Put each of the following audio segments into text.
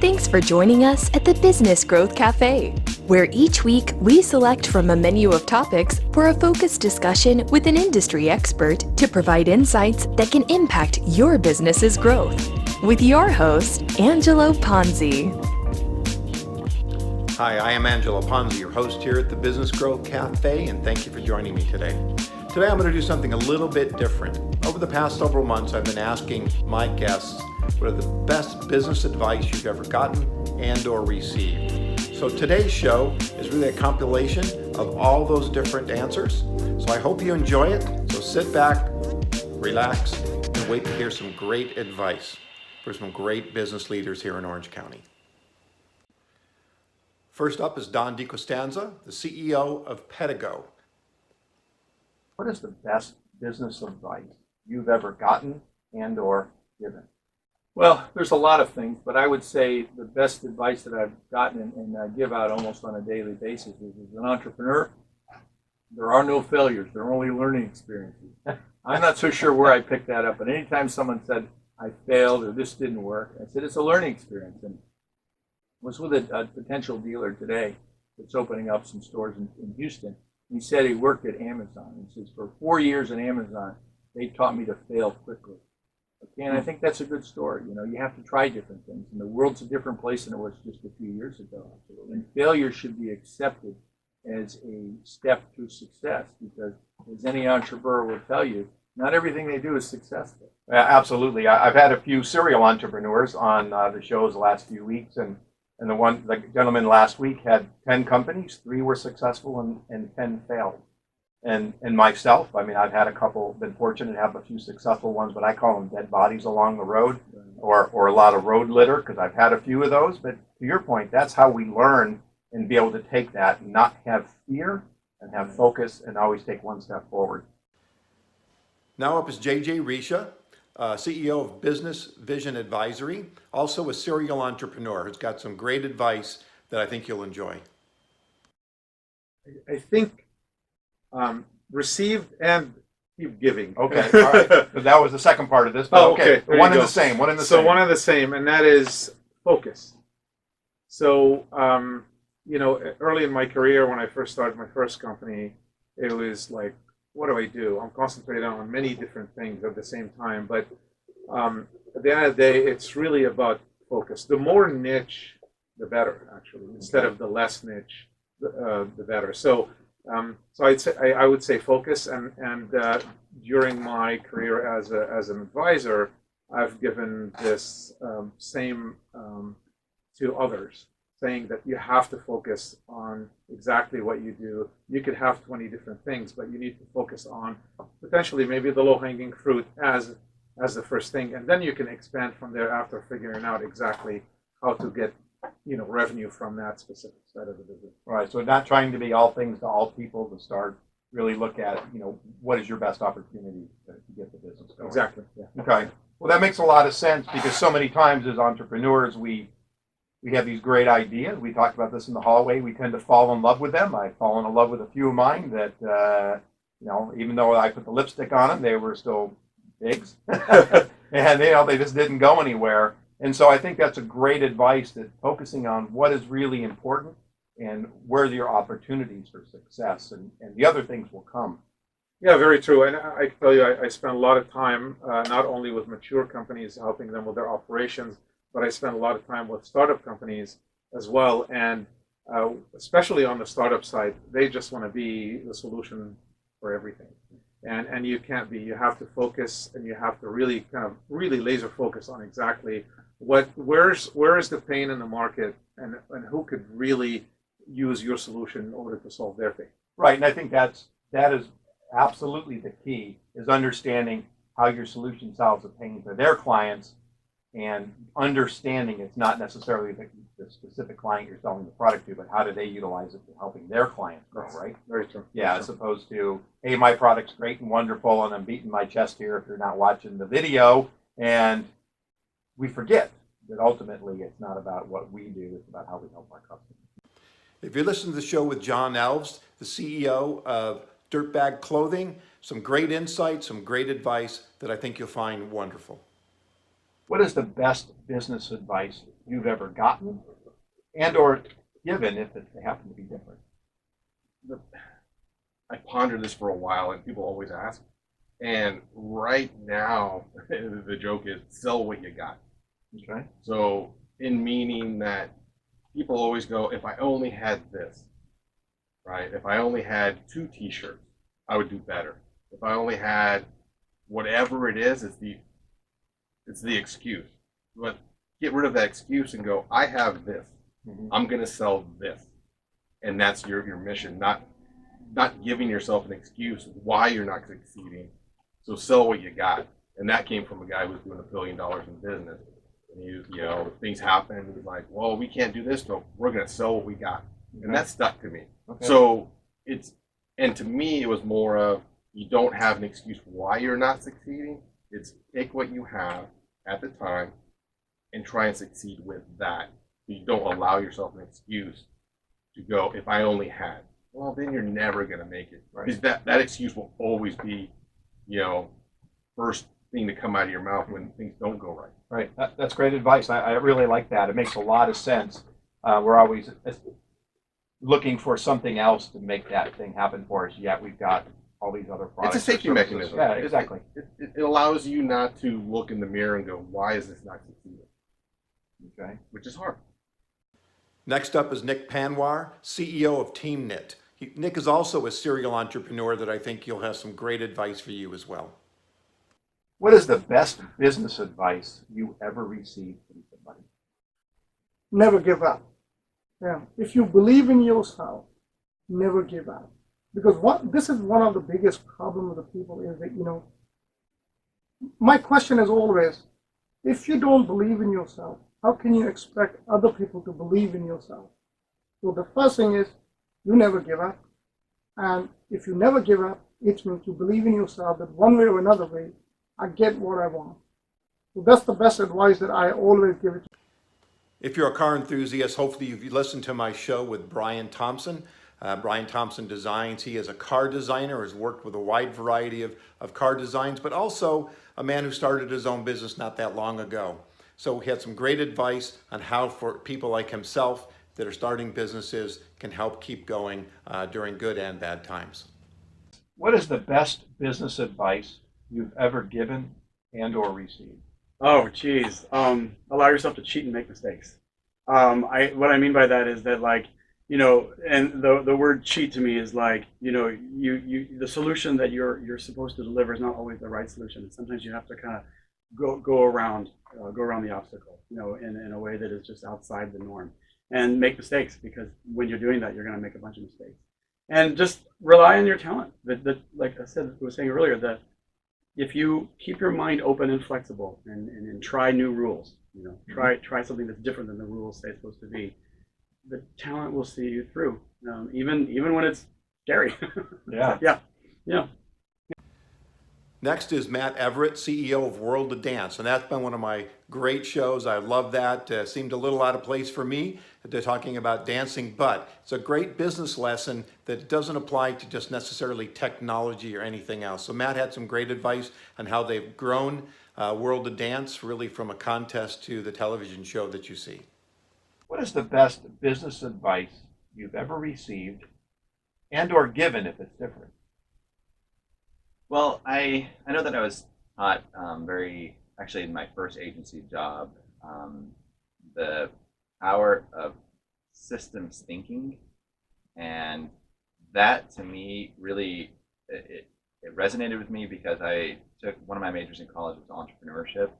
Thanks for joining us at the Business Growth Cafe, where each week we select from a menu of topics for a focused discussion with an industry expert to provide insights that can impact your business's growth. With your host, Angelo Ponzi. Hi, I am Angelo Ponzi, your host here at the Business Growth Cafe, and thank you for joining me today. Today I'm going to do something a little bit different. Over the past several months, I've been asking my guests what are the best business advice you've ever gotten and or received. So today's show is really a compilation of all those different answers. So I hope you enjoy it. So sit back, relax, and wait to hear some great advice for some great business leaders here in Orange County. First up is D Costanza, the CEO of Pedigo. What is the best business advice you've ever gotten and or given? Well, there's a lot of things, but I would say the best advice that I've gotten and I give out almost on a daily basis is, as an entrepreneur, there are no failures. There are only learning experiences. I'm not so sure where I picked that up, but anytime someone said, I failed or this didn't work, I said, it's a learning experience. And I was with a potential dealer today that's opening up some stores in Houston. He said he worked at Amazon. He says, for 4 years at Amazon, they taught me to fail quickly. Okay, and I think that's a good story. You know, you have to try different things. And the world's a different place than it was just a few years ago. And failure should be accepted as a step to success, because as any entrepreneur will tell you, not everything they do is successful. Absolutely. I've had a few serial entrepreneurs on the shows the last few weeks, and the gentleman last week had 10 companies, 3 were successful and 10 failed. And myself, I mean, I've had a couple, been fortunate to have a few successful ones, but I call them dead bodies along the road, or a lot of road litter, because I've had a few of those. But to your point, that's how we learn and be able to take that and not have fear and have focus and always take one step forward. Now up is Risha, CEO of Business Vision Advisory, also a serial entrepreneur who's got some great advice that I think you'll enjoy. I think received and keep giving. Okay, all right. So that was the second part of this. But okay. One and the same. One and the same. So one and the same, and that is focus. So, early in my career, when I first started my first company, it was like, what do I do? I'm concentrating on many different things at the same time. But at the end of the day, it's really about focus. The more niche, the better, actually. Instead of the less niche, the better. So I would say focus, and during my career as an advisor, I've given this same to others, saying that you have to focus on exactly what you do. You could have 20 different things, but you need to focus on potentially maybe the low-hanging fruit as the first thing, and then you can expand from there after figuring out exactly how to get revenue from that specific side of the business. Right. So not trying to be all things to all people, to start really look at, what is your best opportunity to get the business going. Exactly. Yeah. Okay. Well, that makes a lot of sense, because so many times as entrepreneurs, we have these great ideas. We talked about this in the hallway. We tend to fall in love with them. I've fallen in love with a few of mine that, even though I put the lipstick on them, they were still pigs. And, they just didn't go anywhere. And so I think that's a great advice, that focusing on what is really important and where are your opportunities for success, and the other things will come. Yeah, very true. And I can tell you, I spend a lot of time not only with mature companies, helping them with their operations, but I spend a lot of time with startup companies as well. And especially on the startup side, they just want to be the solution for everything. And you can't be. You have to focus, and you have to really really laser focus on exactly where is the pain in the market, and who could really use your solution in order to solve their pain. Right, and I think that is absolutely the key, is understanding how your solution solves a pain for their clients, and understanding it's not necessarily the specific client you're selling the product to, but how do they utilize it for helping their clients grow, right? Very true. Yeah, as opposed to, hey, my product's great and wonderful, and I'm beating my chest here if you're not watching the video, and we forget that ultimately it's not about what we do, it's about how we help our customers. If you listen to the show with John Elves, the CEO of Dirtbag Clothing, some great insights, some great advice that I think you'll find wonderful. What is the best business advice you've ever gotten and or given if they happen to be different? I pondered this for a while, and people always ask. And right now, the joke is sell what you got. Okay. So, in meaning that people always go, if I only had this, right? If I only had 2 T-shirts, I would do better. If I only had whatever it is, it's the excuse. But get rid of that excuse and go, I have this. Mm-hmm. I'm going to sell this. And that's your mission, not giving yourself an excuse why you're not succeeding. So sell what you got. And that came from a guy who was doing $1 billion in business. And things happen. He's like, well, we can't do this, so we're going to sell what we got. And that stuck to me. Okay. So and to me, it was more of, you don't have an excuse why you're not succeeding. It's take what you have at the time and try and succeed with that. You don't allow yourself an excuse to go, if I only had. Well, then you're never going to make it. Right. Because that excuse will always be, first thing to come out of your mouth when things don't go right. Right. That's great advice. I really like that. It makes a lot of sense. We're always looking for something else to make that thing happen for us, yet we've got all these other products. It's a safety mechanism. Yeah, exactly. It allows you not to look in the mirror and go, why is this not succeeding? Okay. Which is hard. Next up is Nick Panwar, CEO of Team Knit. Nick is also a serial entrepreneur that I think he'll have some great advice for you as well. What is the best business advice you ever received from somebody? Never give up. Yeah. If you believe in yourself, never give up. Because this is one of the biggest problems of the people is that, my question is always, if you don't believe in yourself, how can you expect other people to believe in yourself? So the first thing is, you never give up. And if you never give up, it means you believe in yourself that one way or another way, I get what I want. So that's the best advice that I always give it to. If you're a car enthusiast, hopefully you've listened to my show with Brian Thompson. Brian Thompson designs. He is a car designer, has worked with a wide variety of car designs, but also a man who started his own business not that long ago. So he had some great advice on how for people like himself that are starting businesses can help keep going during good and bad times. What is the best business advice you've ever given and or received? Oh, geez. Allow yourself to cheat and make mistakes. What I mean by that is that, and the word cheat to me is the solution that you're supposed to deliver is not always the right solution. Sometimes you have to kind of go around the obstacle, in a way that is just outside the norm, and make mistakes, because when you're doing that, you're going to make a bunch of mistakes. And just rely on your talent. Like I was saying earlier, that if you keep your mind open and flexible and try new rules, try something that's different than the rules say it's supposed to be, the talent will see you through, even when it's scary. Yeah. Yeah. Next is Matt Everett, CEO of World of Dance, and that's been one of my great shows. I love that. Seemed a little out of place for me. They're talking about dancing, but it's a great business lesson that doesn't apply to just necessarily technology or anything else. So Matt had some great advice on how they've grown World of Dance, really from a contest to the television show that you see. What is the best business advice you've ever received and or given if it's different? Well, I know that I was taught actually in my first agency job, the power of systems thinking, and that to me really it resonated with me, because I took one of my majors in college was entrepreneurship,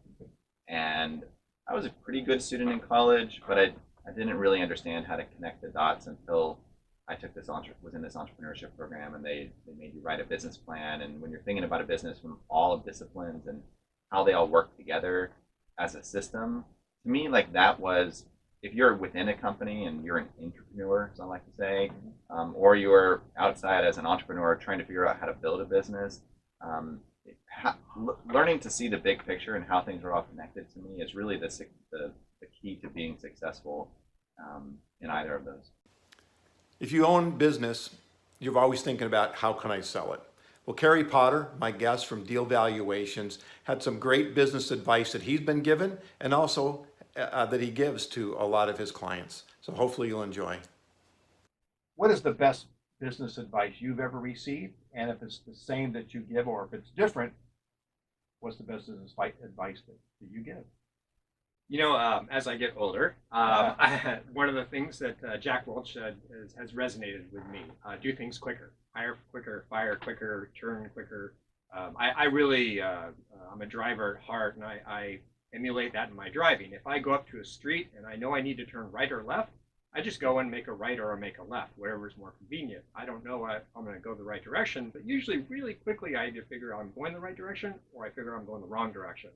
and I was a pretty good student in college, but I didn't really understand how to connect the dots until I was in this entrepreneurship program, and they made you write a business plan. And when you're thinking about a business from all of disciplines and how they all work together as a system, to me, that was, if you're within a company and you're an entrepreneur, as I like to say, or you're outside as an entrepreneur trying to figure out how to build a business, learning to see the big picture and how things are all connected, to me, is really the key to being successful in either of those. If you own business, you're always thinking about how can I sell it? Well, Carrie Potter, my guest from Deal Valuations, had some great business advice that he's been given and also that he gives to a lot of his clients. So hopefully you'll enjoy. What is the best business advice you've ever received? And if it's the same that you give, or if it's different, what's the best business advice that you give? You know, as I get older, one of the things that Jack Welch said has resonated with me. Do things quicker, hire quicker, fire quicker, turn quicker. I really, I'm a driver at heart, and I emulate that in my driving. If I go up to a street and I know I need to turn right or left, I just go and make a right or make a left, whatever is more convenient. I don't know if I'm going to go the right direction, but usually really quickly I either figure I'm going the right direction or I figure I'm going the wrong direction.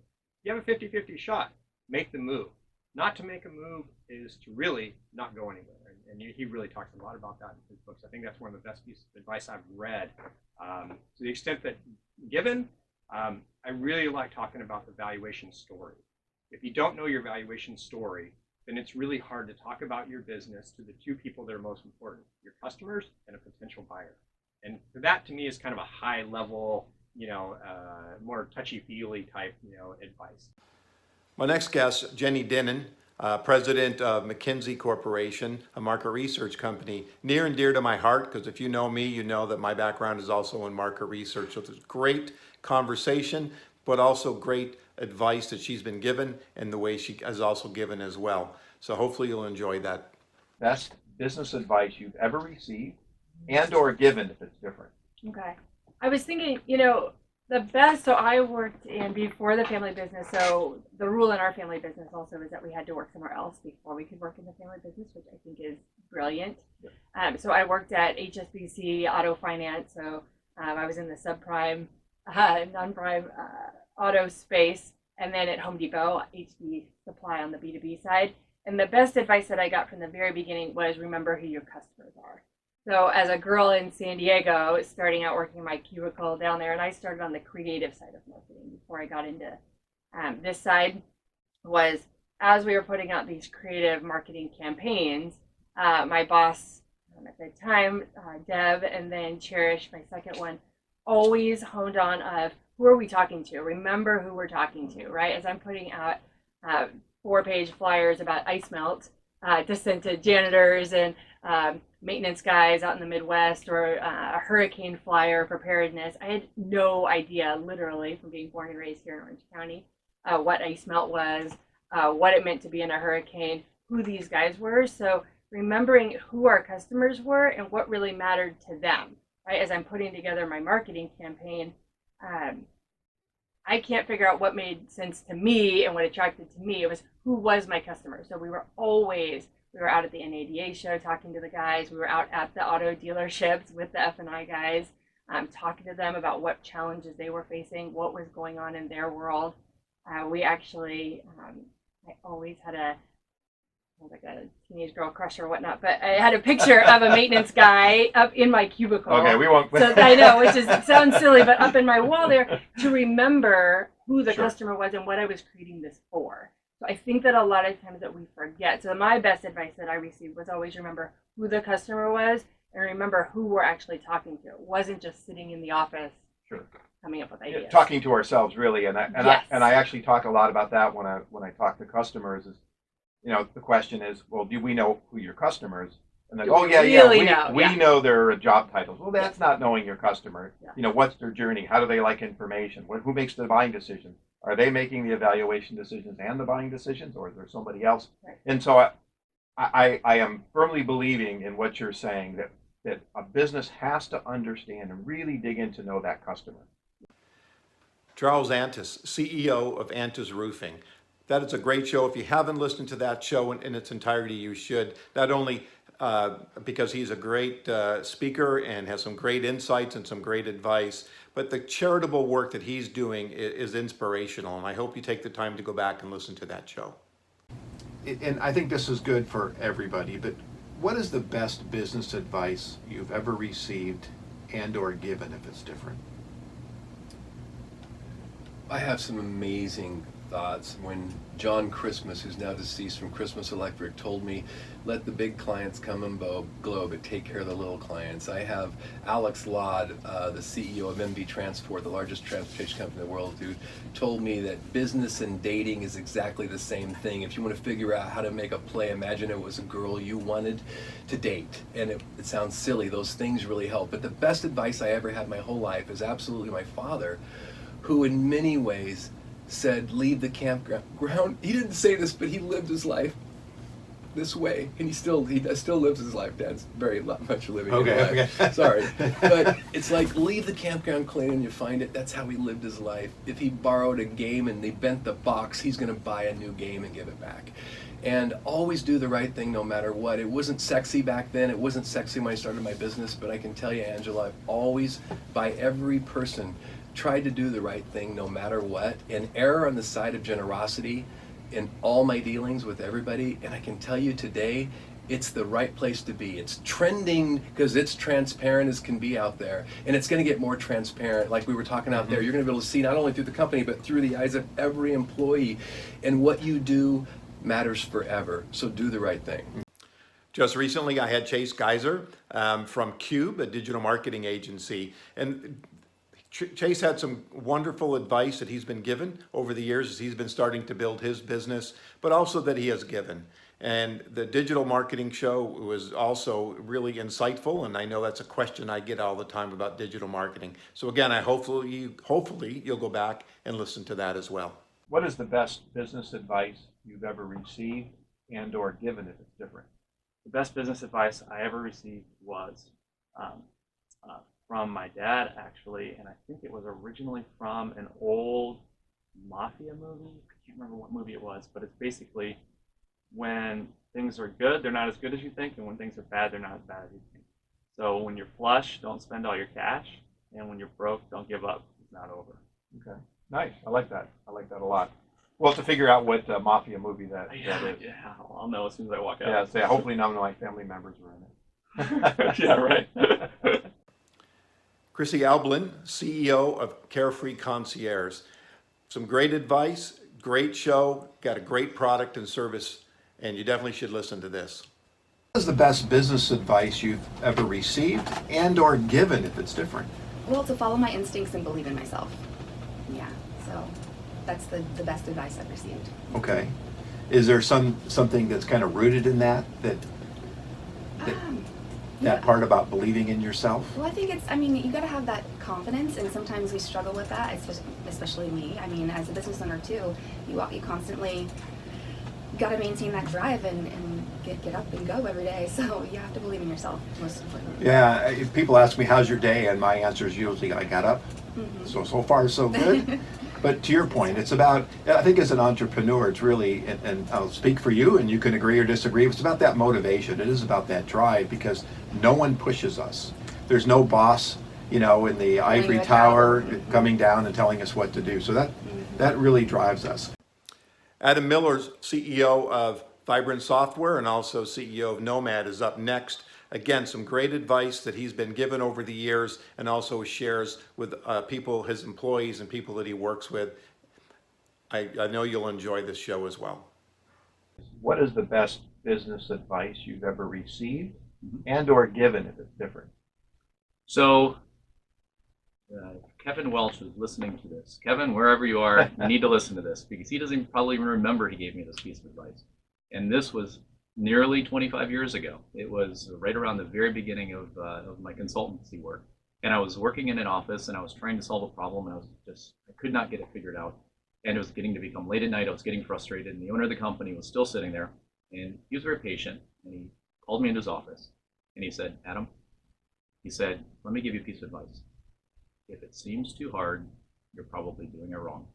You have a 50-50 shot. Make the move. Not to make a move is to really not go anywhere. And he really talks a lot about that in his books. I think that's one of the best pieces of advice I've read. To the extent that given, I really like talking about the valuation story. If you don't know your valuation story, then it's really hard to talk about your business to the two people that are most important, your customers and a potential buyer. And that to me is kind of a high level, more touchy-feely type, advice. My next guest, Jenny Dinnan, president of McKinsey Corporation, a market research company, near and dear to my heart, because if you know me, you know that my background is also in market research. So there's great conversation, but also great advice that she's been given and the way she has also given as well. So hopefully you'll enjoy that. Best business advice you've ever received and or given if it's different. Okay. I was thinking, the best, so I worked in before the family business. So the rule in our family business also is that we had to work somewhere else before we could work in the family business, which I think is brilliant. So I worked at HSBC Auto Finance. So I was in the subprime, non-prime auto space, and then at Home Depot, HD Supply on the B2B side. And the best advice that I got from the very beginning was remember who your customers are. So as a girl in San Diego, starting out working my cubicle down there, and I started on the creative side of marketing before I got into this side, was as we were putting out these creative marketing campaigns, my boss at the time, Deb, and then Cherish, my second one, always honed on of who are we talking to? Remember who we're talking to, right? As I'm putting out 4-page flyers about ice melt to send to janitors and maintenance guys out in the Midwest, or a hurricane flyer preparedness. I had no idea, literally, from being born and raised here in Orange County, what ice melt was, what it meant to be in a hurricane, who these guys were. So remembering who our customers were and what really mattered to them, right? As I'm putting together my marketing campaign, I can't figure out what made sense to me and what attracted to me. It was who was my customer. So we were out at the NADA show talking to the guys. We were out at the auto dealerships with the F&I guys, talking to them about what challenges they were facing, what was going on in their world. We actually, I always had like a teenage girl crush or whatnot, but I had a picture of a maintenance guy up in my cubicle. Okay, we won't. So I know, it sounds silly, but up in my wall there to remember who the customer was and what I was creating this for. So I think that a lot of times that we forget. So my best advice that I received was always remember who the customer was and remember who we're actually talking to. It wasn't just sitting in the office coming up with ideas. Talking to ourselves, really, and I actually talk a lot about that when I talk to customers. Is the question is, well, do we know who your customers? And then, we know their job titles. Well, that's not knowing your customer. Yeah. What's their journey? How do they like information? Who makes the buying decision? Are they making the evaluation decisions and the buying decisions, or is there somebody else? Right. And so I am firmly believing in what you're saying, that a business has to understand and really dig in to know that customer. Charles Antis, CEO of Antis Roofing. That is a great show. If you haven't listened to that show in its entirety, you should. Not only because he's a great speaker and has some great insights and some great advice, but the charitable work that he's doing is inspirational. And I hope you take the time to go back and listen to that show. And I think this is good for everybody, but what is the best business advice you've ever received and or given if it's different? I have some amazing thoughts when John Christmas, who's now deceased from Christmas Electric, told me, let the big clients come and glow, but take care of the little clients. I have Alex Ladd, the CEO of MV Transport, the largest transportation company in the world, who told me that business and dating is exactly the same thing. If you want to figure out how to make a play, imagine it was a girl you wanted to date. And it sounds silly, those things really help. But the best advice I ever had my whole life is absolutely my father, who in many ways said, leave the campground. He didn't say this, but he lived his life this way, and he still lives his life. Dad's very much living his life. Okay. Sorry, but it's like, leave the campground clean and you find it. That's how he lived his life. If he borrowed a game and they bent the box, he's going to buy a new game and give it back. And always do the right thing no matter what. It wasn't sexy back then. It wasn't sexy when I started my business, but I can tell you, Angela, I've always, by every person, tried to do the right thing no matter what, and err on the side of generosity in all my dealings with everybody. And I can tell you today, it's the right place to be. It's trending because it's transparent as can be out there, and it's going to get more transparent. Like we were talking out there, you're going to be able to see not only through the company, but through the eyes of every employee. And what you do matters forever. So do the right thing. Just recently, I had Kaiser from Cube, a digital marketing agency, and Chase had some wonderful advice that he's been given over the years as he's been starting to build his business, but also that he has given. And the digital marketing show was also really insightful, and I know that's a question I get all the time about digital marketing. So again, hopefully you'll go back and listen to that as well. What is the best business advice you've ever received and or given if it's different? The best business advice I ever received was from my dad, actually, and I think it was originally from an old mafia movie. I can't remember what movie it was, but it's basically, when things are good, they're not as good as you think, and when things are bad, they're not as bad as you think. So when you're flush, don't spend all your cash, and when you're broke, don't give up. It's not over. Okay, nice. I like that. I like that a lot. We'll have to figure out what mafia movie that is. Yeah, I'll know as soon as I walk out. Yeah, so hopefully none of my family members were in it. Yeah, right. Chrissy Allen, CEO of Carefree Concierge. Some great advice, great show, got a great product and service, and you definitely should listen to this. What is the best business advice you've ever received and or given if it's different? Well, to follow my instincts and believe in myself. Yeah, so that's the best advice I've received. Okay. Is there something that's kind of rooted in that Yeah. part about believing in yourself? Well, I think you got to have that confidence, and sometimes we struggle with that, especially me. I mean, as a business owner too, you constantly got to maintain that drive and get up and go every day. So you have to believe in yourself, most importantly. Yeah, if people ask me, how's your day? And my answer is usually, I got up. Mm-hmm. So far, so good. But to your point, it's about, I think as an entrepreneur, it's really, and I'll speak for you, and you can agree or disagree, it's about that motivation. It is about that drive, because no one pushes us. There's no boss, in the ivory tower coming down and telling us what to do. So that really drives us. Adam Miller's CEO of Vibrant Software and also CEO of Nomad is up next. Again, some great advice that he's been given over the years and also shares with people, his employees and people that he works with. I know you'll enjoy this show as well. What is the best business advice you've ever received and or given if it's different? So, Kevin Welch is listening to this. Kevin, wherever you are, you need to listen to this, because he doesn't probably even remember he gave me this piece of advice. And this was nearly 25 years ago. It was right around the very beginning of my consultancy work. And I was working in an office, and I was trying to solve a problem, and I could not get it figured out. And it was getting to become late at night. I was getting frustrated, and the owner of the company was still sitting there, and he was very patient, and he called me into his office, and he said, Adam, he said, let me give you a piece of advice. If it seems too hard, you're probably doing it wrong.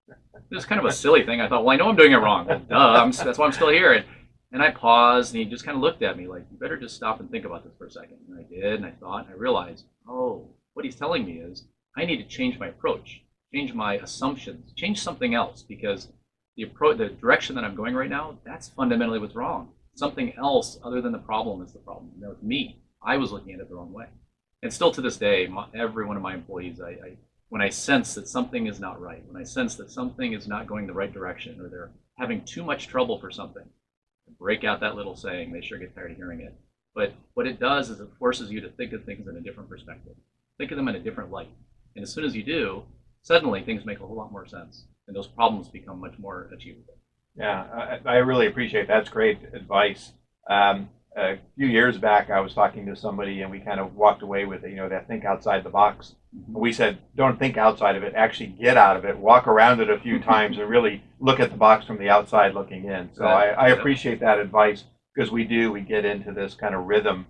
It was kind of a silly thing. I thought, well, I know I'm doing it wrong. Duh, that's why I'm still here. And I paused, and he just kind of looked at me like, you better just stop and think about this for a second. And I did, and I thought, and I realized, oh, what he's telling me is I need to change my approach, change my assumptions, change something else, because the direction that I'm going right now, that's fundamentally what's wrong. Something else other than the problem is the problem. It's me. I was looking at it the wrong way. And still to this day, every one of my employees, I When I sense that something is not right, when I sense that something is not going the right direction, or they're having too much trouble for something, break out that little saying. They sure get tired of hearing it. But what it does is it forces you to think of things in a different perspective, think of them in a different light. And as soon as you do, suddenly things make a whole lot more sense, and those problems become much more achievable. Yeah, I really appreciate that. That's great advice. A few years back, I was talking to somebody, and we kind of walked away with it, that think outside the box. We said, don't think outside of it, actually get out of it, walk around it a few times, and really look at the box from the outside looking in. So I appreciate that advice, because we get into this kind of rhythm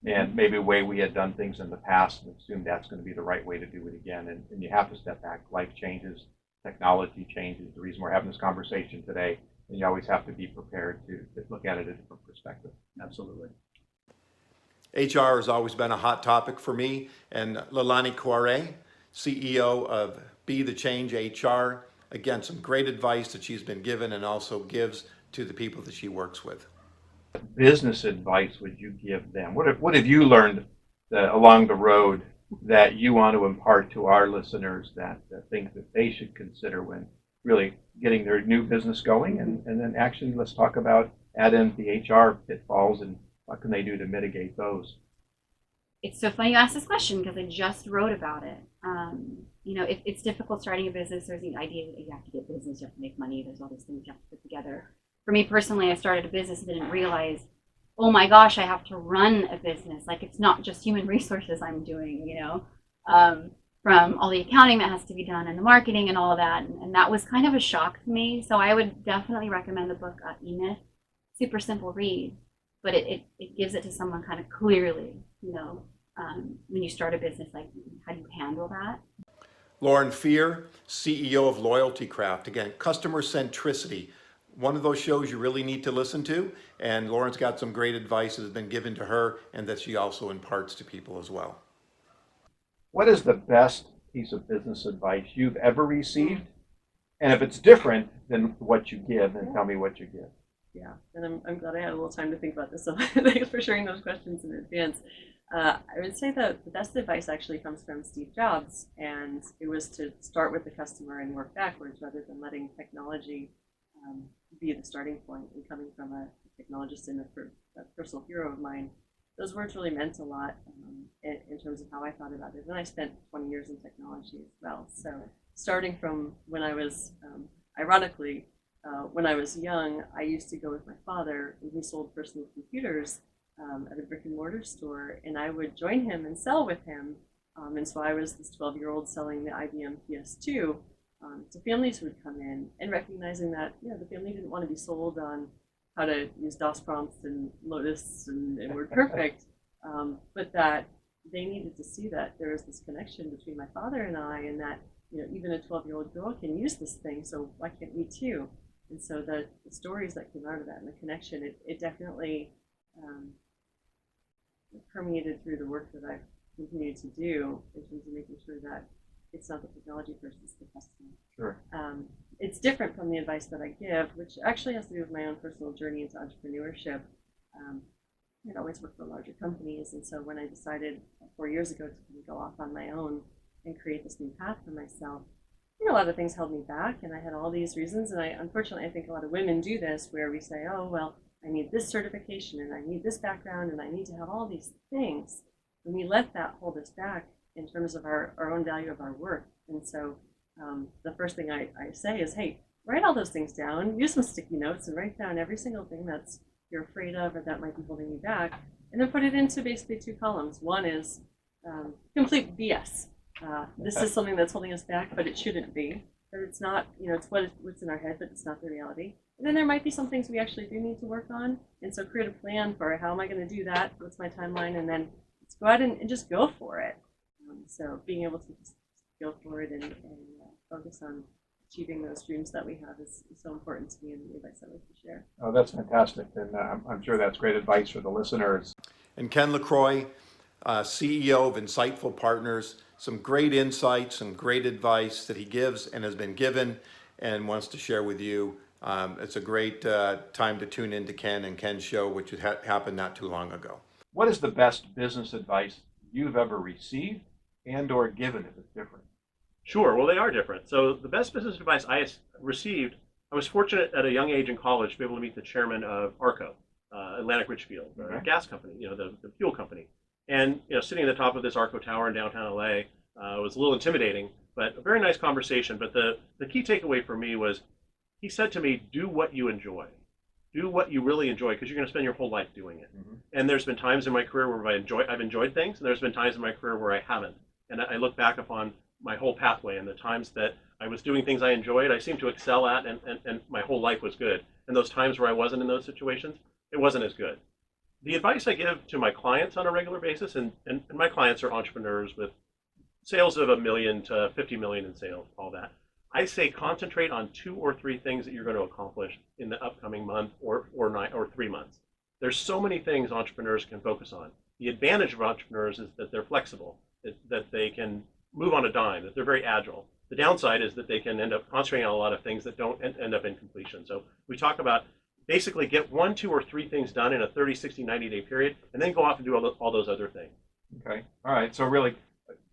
and maybe a way we had done things in the past and assume that's going to be the right way to do it again. And you have to step back. Life changes, technology changes. The reason we're having this conversation today, and you always have to be prepared to look at it a different perspective. Absolutely. HR has always been a hot topic for me, and Leilani Coire, CEO of Be the Change HR, again, some great advice that she's been given and also gives to the people that she works with. Business advice would you give them? What have you learned along the road that you want to impart to our listeners, that things that they should consider when really getting their new business going? And then actually, let's talk about add in the HR pitfalls and what can they do to mitigate those? It's so funny you asked this question because I just wrote about it. It's difficult starting a business. There's the idea that you have to get business, you have to make money. There's all these things you have to put together. For me personally, I started a business and didn't realize, oh my gosh, I have to run a business. Like, it's not just human resources I'm doing, from all the accounting that has to be done and the marketing and all of that. And that was kind of a shock to me. So I would definitely recommend the book E-Myth. Super simple read, but it gives it to someone kind of clearly, when you start a business, like, how do you handle that? Lauren Fear, CEO of Loyalty Craft. Again, customer centricity. One of those shows you really need to listen to, and Lauren's got some great advice that has been given to her and that she also imparts to people as well. What is the best piece of business advice you've ever received? And if it's different than what you give, then tell me what you give. Yeah, and I'm glad I had a little time to think about this, so thanks for sharing those questions in advance. I would say that the best advice actually comes from Steve Jobs, and it was to start with the customer and work backwards rather than letting technology be the starting point. And coming from a technologist and a personal hero of mine, those words really meant a lot in terms of how I thought about it. And I spent 20 years in technology as well. So starting from when I was, ironically, when I was young, I used to go with my father, and he sold personal computers at a brick and mortar store, and I would join him and sell with him. And so I was this 12-year-old selling the IBM PS2 to families who would come in, and recognizing that the family didn't want to be sold on how to use DOS prompts and Lotus and WordPerfect, but that they needed to see that there was this connection between my father and I, and that even a 12-year-old girl can use this thing, so why can't we too? And so the stories that came out of that and the connection, it definitely permeated through the work that I've continued to do in terms of making sure that it's not the technology first, it's the customer. Sure. It's different from the advice that I give, which actually has to do with my own personal journey into entrepreneurship. I'd always worked for larger companies, and so when I decided 4 years ago to go off on my own and create this new path for myself, a lot of things held me back, and I had all these reasons. And unfortunately, I think a lot of women do this, where we say, oh, well, I need this certification, and I need this background, and I need to have all these things. And we let that hold us back in terms of our own value of our work. And so the first thing I say is, hey, write all those things down, use some sticky notes, and write down every single thing that's you're afraid of or that might be holding you back, and then put it into basically 2 columns. One is complete BS. This is something that's holding us back, but it shouldn't be. But it's not, it's what's in our head, but it's not the reality. And then there might be some things we actually do need to work on. And so create a plan for how am I going to do that? What's my timeline? And then let's go out and just go for it. So being able to just go for it and focus on achieving those dreams that we have is so important to me, and the advice I like to share. Oh, that's fantastic. And I'm sure that's great advice for the listeners. And Ken Lacroix, CEO of Insightful Partners, some great insights, some great advice that he gives and has been given and wants to share with you. It's a great time to tune into Ken and Ken's show, which happened not too long ago. What is the best business advice you've ever received and or given if it's different? Sure. Well, they are different. So the best business advice I received, I was fortunate at a young age in college to be able to meet the chairman of ARCO, Atlantic Richfield, the gas company, the fuel company. And sitting at the top of this ARCO tower in downtown LA was a little intimidating, but a very nice conversation. But the key takeaway for me was he said to me, do what you enjoy. Do what you really enjoy, because you're going to spend your whole life doing it. And there's been times in my career where I've enjoyed things, and there's been times in my career where I haven't. And I look back upon my whole pathway and the times that I was doing things I enjoyed, I seemed to excel at, and my whole life was good. And those times where I wasn't in those situations, it wasn't as good. The advice I give to my clients on a regular basis, and my clients are entrepreneurs with sales of $1 million to $50 million in sales, all that. I say concentrate on 2 or 3 things that you're going to accomplish in the upcoming month or 3 months. There's so many things entrepreneurs can focus on. The advantage of entrepreneurs is that they're flexible, that they can move on a dime, that they're very agile. The downside is that they can end up concentrating on a lot of things that don't end up in completion. So we talk about basically get 1, 2, or 3 things done in a 30, 60, 90-day period, and then go off and do all those other things. Okay. All right. So really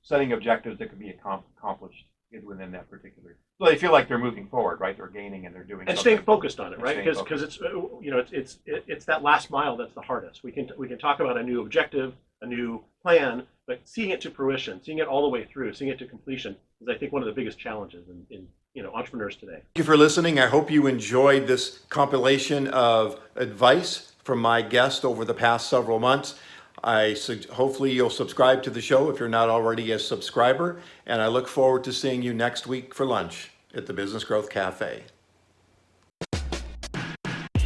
setting objectives that can be accomplished within that particular. So they feel like they're moving forward, right? They're gaining and they're doing. And staying focused on it, right? Because it's that last mile that's the hardest. We can talk about a new objective, a new plan, but seeing it to fruition, seeing it all the way through, seeing it to completion is, I think, one of the biggest challenges in entrepreneurs today. Thank you for listening. I hope you enjoyed this compilation of advice from my guest over the past several months. Hopefully you'll subscribe to the show if you're not already a subscriber, and I look forward to seeing you next week for lunch at the Business Growth Cafe.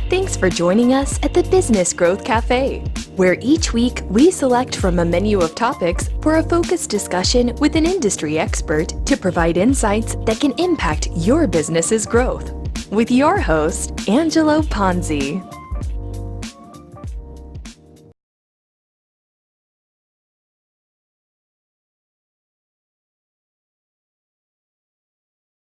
Thanks for joining us at the Business Growth Cafe, where each week we select from a menu of topics for a focused discussion with an industry expert to provide insights that can impact your business's growth. With your host, Angelo Ponzi.